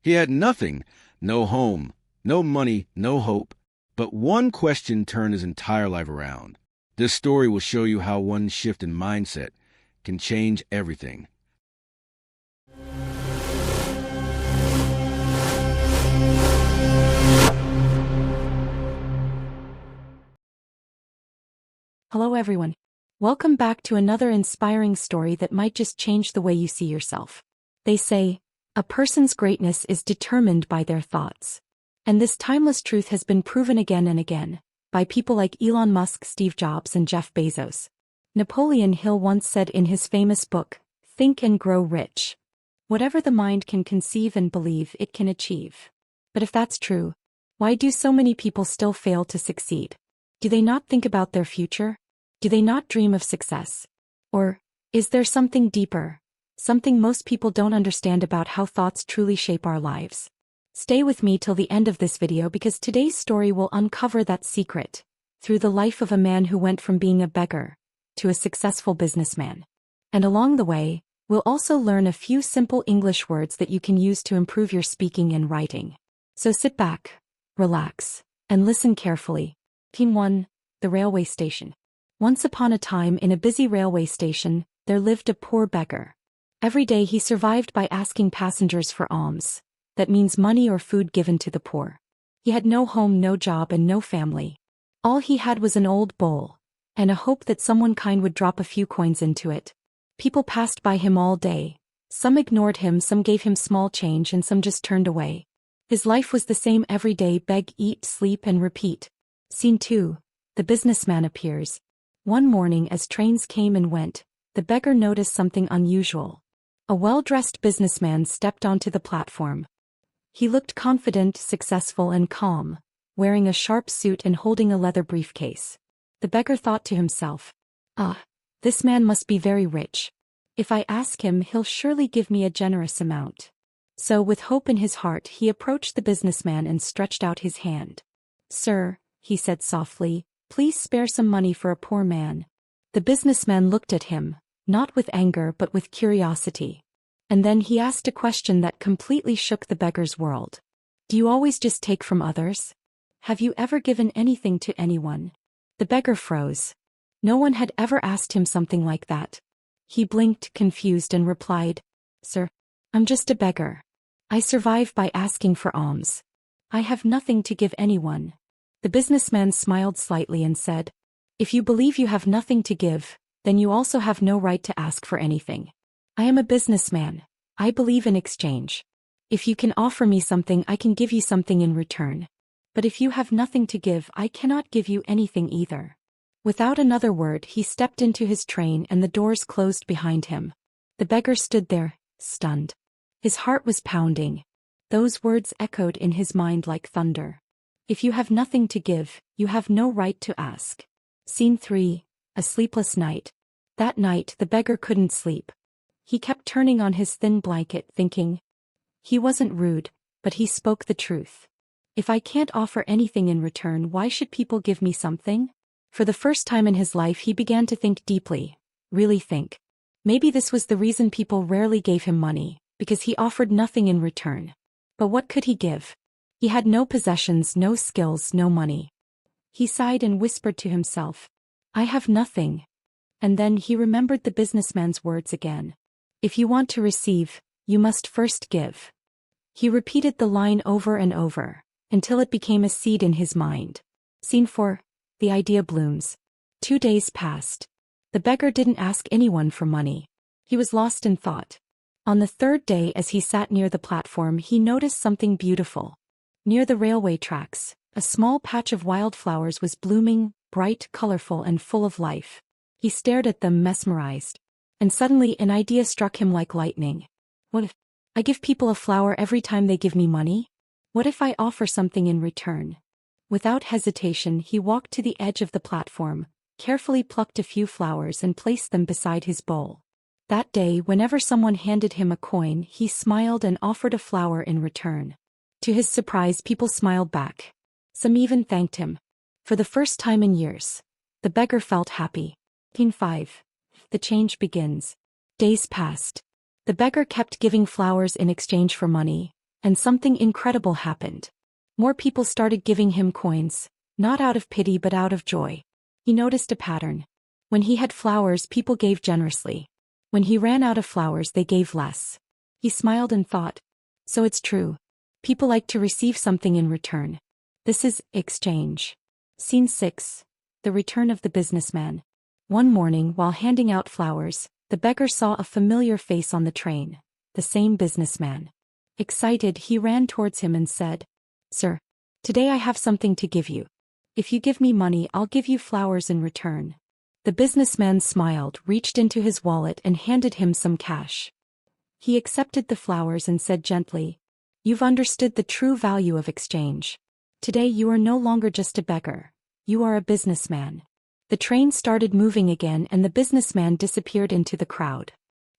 He had nothing, no home, no money, no hope. But one question turned his entire life around. This story will show you how one shift in mindset can change everything. Hello everyone. Welcome back to another inspiring story that might just change the way you see yourself. They say, a person's greatness is determined by their thoughts. And this timeless truth has been proven again and again, by people like Elon Musk, Steve Jobs, and Jeff Bezos. Napoleon Hill once said in his famous book, Think and Grow Rich. Whatever the mind can conceive and believe, it can achieve. But if that's true, why do so many people still fail to succeed? Do they not think about their future? Do they not dream of success? Or, is there something deeper, something most people don't understand about how thoughts truly shape our lives? Stay with me till the end of this video because today's story will uncover that secret, through the life of a man who went from being a beggar to a successful businessman. And along the way, we'll also learn a few simple English words that you can use to improve your speaking and writing. So sit back, relax, and listen carefully. Scene 1, the railway station. Once upon a time in a busy railway station, there lived a poor beggar. Every day he survived by asking passengers for alms. That means money or food given to the poor. He had no home, no job, and no family. All he had was an old bowl, and a hope that someone kind would drop a few coins into it. People passed by him all day. Some ignored him, some gave him small change, and some just turned away. His life was the same every day: beg, eat, sleep, and repeat. Scene 2, the businessman appears. One morning as trains came and went, the beggar noticed something unusual. A well-dressed businessman stepped onto the platform. He looked confident, successful, and calm, wearing a sharp suit and holding a leather briefcase. The beggar thought to himself, this man must be very rich. If I ask him, he'll surely give me a generous amount. So with hope in his heart, he approached the businessman and stretched out his hand. Sir, he said softly, please spare some money for a poor man. The businessman looked at him, not with anger but with curiosity. And then he asked a question that completely shook the beggar's world. Do you always just take from others? Have you ever given anything to anyone? The beggar froze. No one had ever asked him something like that. He blinked, confused, and replied, Sir, I'm just a beggar. I survive by asking for alms. I have nothing to give anyone. The businessman smiled slightly and said, If you believe you have nothing to give, then you also have no right to ask for anything. I am a businessman. I believe in exchange. If you can offer me something, I can give you something in return. But if you have nothing to give, I cannot give you anything either. Without another word, he stepped into his train and the doors closed behind him. The beggar stood there, stunned. His heart was pounding. Those words echoed in his mind like thunder. If you have nothing to give, you have no right to ask. Scene 3, a sleepless night. That night the beggar couldn't sleep. He kept turning on his thin blanket, thinking. He wasn't rude, but he spoke the truth. If I can't offer anything in return, why should people give me something? For the first time in his life he began to think deeply, really think. Maybe this was the reason people rarely gave him money, because he offered nothing in return. But what could he give? He had no possessions, no skills, no money. He sighed and whispered to himself, I have nothing. And then he remembered the businessman's words again. If you want to receive, you must first give. He repeated the line over and over, until it became a seed in his mind. Scene 4, the idea blooms. 2 days passed. The beggar didn't ask anyone for money. He was lost in thought. On the 3rd day, as he sat near the platform, he noticed something beautiful. Near the railway tracks, a small patch of wildflowers was blooming, bright, colorful, and full of life. He stared at them, mesmerized. And suddenly an idea struck him like lightning. What if I give people a flower every time they give me money? What if I offer something in return? Without hesitation, he walked to the edge of the platform, carefully plucked a few flowers and placed them beside his bowl. That day, whenever someone handed him a coin, he smiled and offered a flower in return. To his surprise, people smiled back. Some even thanked him. For the first time in years, the beggar felt happy. Scene 5. The change begins. Days passed. The beggar kept giving flowers in exchange for money, And something incredible happened. More people started giving him coins, not out of pity but out of joy. He noticed a pattern. When he had flowers, people gave generously. When he ran out of flowers, they gave less. He smiled and thought, so it's true. People like to receive something in return. This is exchange. Scene 6. The return of the businessman. One morning, while handing out flowers, the beggar saw a familiar face on the train. The same businessman. Excited, he ran towards him and said, "Sir, today I have something to give you. If you give me money, I'll give you flowers in return." The businessman smiled, reached into his wallet and handed him some cash. He accepted the flowers and said gently, "You've understood the true value of exchange. Today you are no longer just a beggar. You are a businessman." The train started moving again and the businessman disappeared into the crowd.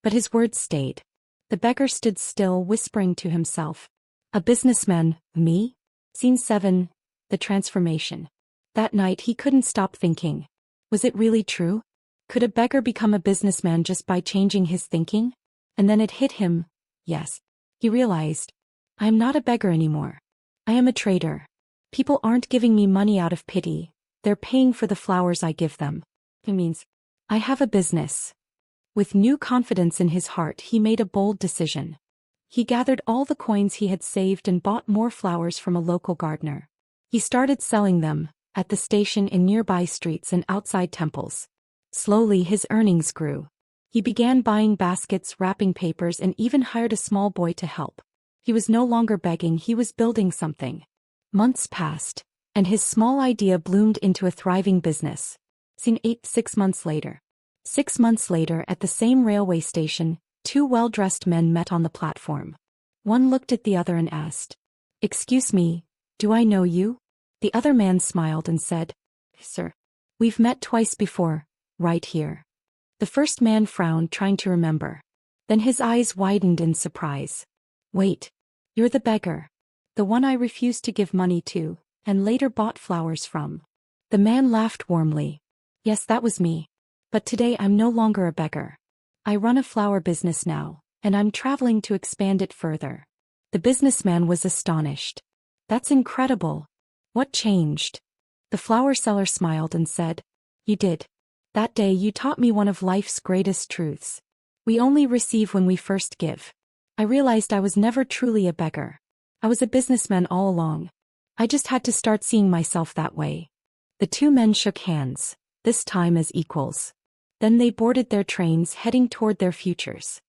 But his words stayed. The beggar stood still, whispering to himself, "A businessman, me?" Scene 7. The transformation. That night he couldn't stop thinking. Was it really true? Could a beggar become a businessman just by changing his thinking? And then it hit him. Yes. He realized, I am not a beggar anymore. I am a trader. People aren't giving me money out of pity. They're paying for the flowers I give them. It means, I have a business. With new confidence in his heart, he made a bold decision. He gathered all the coins he had saved and bought more flowers from a local gardener. He started selling them, at the station, in nearby streets and outside temples. Slowly his earnings grew. He began buying baskets, wrapping papers, and even hired a small boy to help. He was no longer begging, he was building something. Months passed, and his small idea bloomed into a thriving business. Scene 8. 6 months later. 6 months later, at the same railway station, two well-dressed men met on the platform. One looked at the other and asked, "Excuse me, do I know you?" The other man smiled and said, "Sir, we've met twice before, right here." The first man frowned, trying to remember. Then his eyes widened in surprise. "Wait, you're the beggar. The one I refused to give money to, and later bought flowers from." The man laughed warmly. "Yes, that was me. But today I'm no longer a beggar. I run a flower business now, and I'm traveling to expand it further." The businessman was astonished. "That's incredible. What changed?" The flower seller smiled and said, "You did. That day you taught me one of life's greatest truths. We only receive when we first give. I realized I was never truly a beggar. I was a businessman all along. I just had to start seeing myself that way." The two men shook hands, this time as equals. Then they boarded their trains, heading toward their futures.